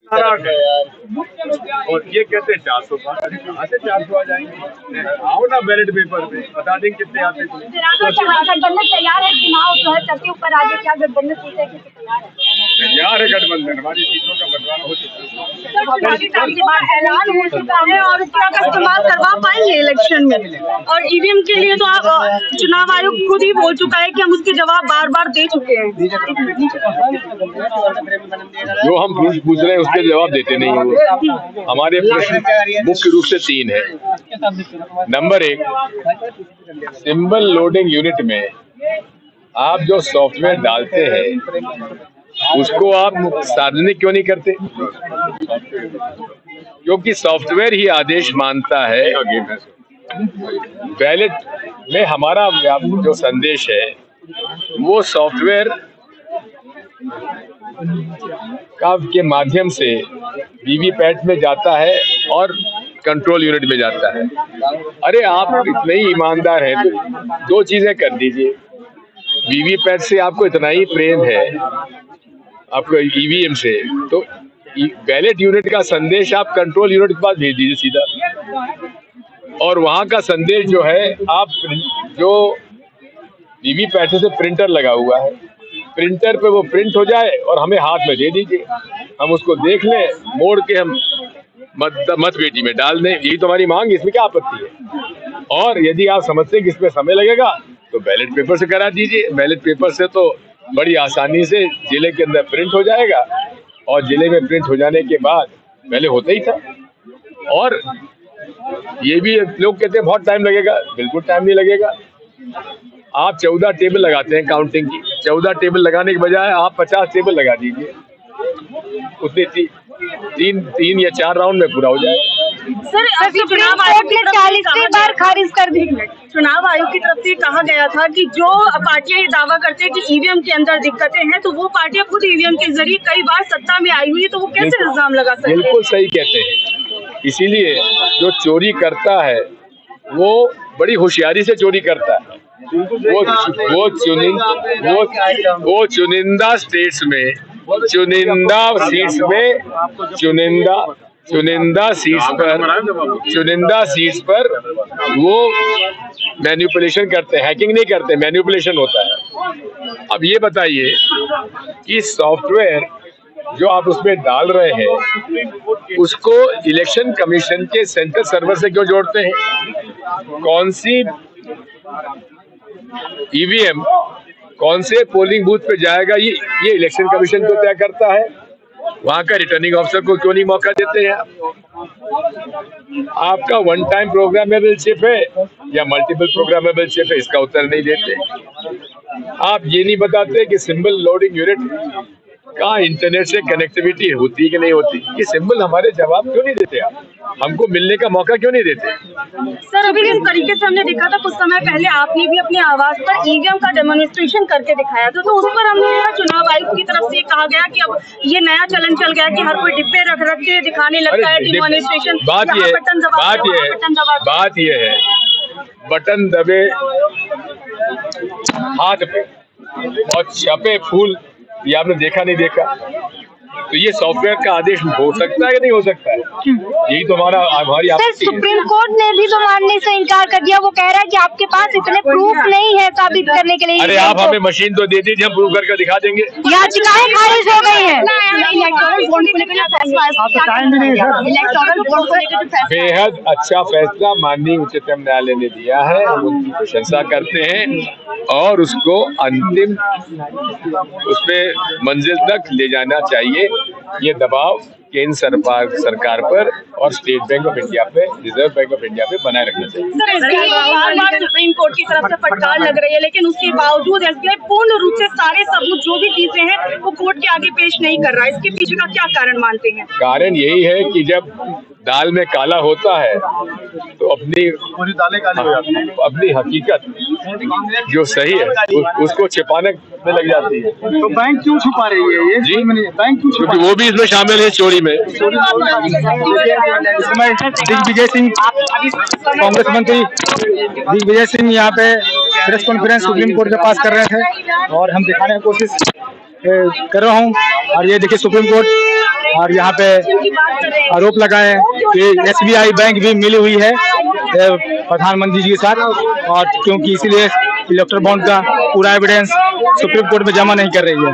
और ये कहते हैं 400 पास, कहाँ से 400 आ जाएंगे? आओ ना बैलेट पेपर पे बता देंगे कितने आते हैं। गठबंधन तैयार है, चुनाव जो है चलते ऊपर आगे, क्या गठबंधन सीटें तैयार है? गठबंधन हमारी सीटों का बंटवारा हो चुका है, ऐलान हो चुका है और उसका इस्तेमाल करवा पाएंगे इलेक्शन में। और ईवीएम के लिए तो आप चुनाव आयोग खुद ही बोल चुका है कि हम उसके जवाब बार बार दे चुके हैं। जो हम पूछ रहे हैं उसके जवाब देते नहीं हो। हमारे प्रश्न मुख्य रूप से 3 है। नंबर 1, सिंबल लोडिंग यूनिट में आप जो सॉफ्टवेयर डालते हैं उसको आप सार्वजनिक क्यों नहीं करते? क्योंकि सॉफ्टवेयर ही आदेश मानता है। बैलेट में हमारा जो संदेश है वो सॉफ्टवेयर के माध्यम से वीवीपैट में जाता है और कंट्रोल यूनिट में जाता है। अरे आप इतने ही ईमानदार हैं तो 2 चीजें कर दीजिए। वीवीपैट से आपको इतना ही प्रेम है आपको ईवीएम से, तो बैलेट यूनिट का संदेश आप कंट्रोल यूनिट के पास भेज दीजिए सीधा, और वहां का संदेश जो है आप जो वीवीपैट से प्रिंटर लगा हुआ है, प्रिंटर पे वो प्रिंट हो जाए और हमें हाथ में दे दीजिए, हम उसको देख लें, मोड़ के हम मत पेटी में डाल दें। यही तो हमारी मांग है, इसमें क्या आपत्ति है? और यदि आप समझते हैं कि इसमें समय लगेगा तो बैलेट पेपर से करा दीजिए। बैलेट पेपर से तो बड़ी आसानी से जिले के अंदर प्रिंट हो जाएगा, और जिले में प्रिंट हो जाने के बाद पहले होता ही था। और ये भी लोग कहते हैं बहुत टाइम लगेगा, बिल्कुल टाइम नहीं लगेगा। आप 14 टेबल लगाते हैं काउंटिंग की, 14 टेबल लगाने के बजाय आप 50 टेबल लगा दीजिए, उतने 3 या 4 राउंड में पूरा हो जाएगा। सर, सुप्रीम कोर्ट ने 40वीं बार खारिज कर दी। चुनाव आयोग की तरफ से कहा गया था कि जो पार्टियां ये दावा करते हैं कि ईवीएम के अंदर दिक्कतें हैं, तो वो पार्टियां खुद ईवीएम के जरिए कई बार सत्ता में आई हुई है, तो वो कैसे इल्जाम लगा सकते हैं? बिल्कुल सही कहते हैं। इसीलिए जो चोरी करता है वो बड़ी होशियारी से चोरी करता है। वो चुनिंदा स्टेट्स में, चुनिंदा सीट्स पर वो मैनिपुलेशन करते हैं, हैकिंग नहीं करते, मैनिपुलेशन होता है। अब ये बताइए कि सॉफ्टवेयर जो आप उसमें डाल रहे हैं उसको इलेक्शन कमीशन के सेंट्रल सर्वर से क्यों जोड़ते हैं? कौन सी ईवीएम कौन से पोलिंग बूथ पे जाएगा ये इलेक्शन कमीशन तो तय करता है। वहां का रिटर्निंग ऑफिसर को क्यों नहीं मौका देते हैं? आपका 1 टाइम प्रोग्रामेबल चिप है या मल्टीपल प्रोग्रामेबल चिप है, इसका उत्तर नहीं देते। आप ये नहीं बताते कि सिंबल लोडिंग यूनिट का इंटरनेट से कनेक्टिविटी होती है कि नहीं होती। ये सिंबल हमारे जवाब क्यों नहीं देते? आप हमको मिलने का मौका क्यों नहीं देते? सर, अभी इस तरीके से हमने देखा था कुछ समय पहले, आपने भी अपने आवाज पर ईवीएम का डेमोन्स्ट्रेशन करके दिखाया था, तो उस पर हमने चुनाव आयोग की तरफ से कहा गया कि अब ये नया चलन चल गया कि हर कोई डिब्बे रख के दिखाने लगता है डेमोन्स्ट्रेशन। बात ये है बटन दबे हाथ पे और छपे फूल, ये आपने देखा नहीं देखा? तो ये सॉफ्टवेयर का आदेश हो सकता है या नहीं हो सकता है? यही तो हमारी सर, सुप्रीम कोर्ट ने भी तो मानने से इनकार कर दिया। वो कह रहा है कि आपके पास इतने प्रूफ नहीं है साबित करने के लिए। अरे आप हमें मशीन तो दे दीजिए, हम प्रूफ करके दिखा देंगे। याचिकाएं खारिज हो गई हैं। बेहद अच्छा फैसला माननीय उच्चतम न्यायालय ने दिया है, हम उनकी प्रशंसा करते हैं और उसको अंतिम उसमें मंजिल तक ले जाना चाहिए। ये दबाव केंद्र सरकार पर और स्टेट बैंक ऑफ इंडिया पे, रिजर्व बैंक ऑफ इंडिया पे बनाए रखना चाहिए। सर, इसके बार सुप्रीम कोर्ट की तरफ से फटकार लग रही है, लेकिन उसके बावजूद एसबीआई पूर्ण रूप से सारे सबूत जो भी चीजें हैं वो कोर्ट के आगे पेश नहीं कर रहा है। इसके पीछे का क्या कारण मानते हैं? कारण यही है कि जब दाल में काला होता है तो अपनी हकीकत जो सही है उसको छिपाने में लग जाती है। तो बैंक क्यों छुपा रही है ये? जी, बैंक क्यों? क्योंकि वो भी इसमें शामिल है चोरी में। दिग्विजय सिंह, कांग्रेस मंत्री दिग्विजय सिंह यहाँ पे प्रेस कॉन्फ्रेंस सुप्रीम कोर्ट के पास कर रहे थे और हम दिखाने की कोशिश कर रहा हूँ। और ये देखिए सुप्रीम कोर्ट, और यहाँ पे आरोप लगाए कि SBI बैंक भी मिली हुई है प्रधानमंत्री जी के साथ, और क्योंकि इसीलिए इलेक्ट्रल बॉन्ड का पूरा एविडेंस सुप्रीम कोर्ट में जमा नहीं कर रही है।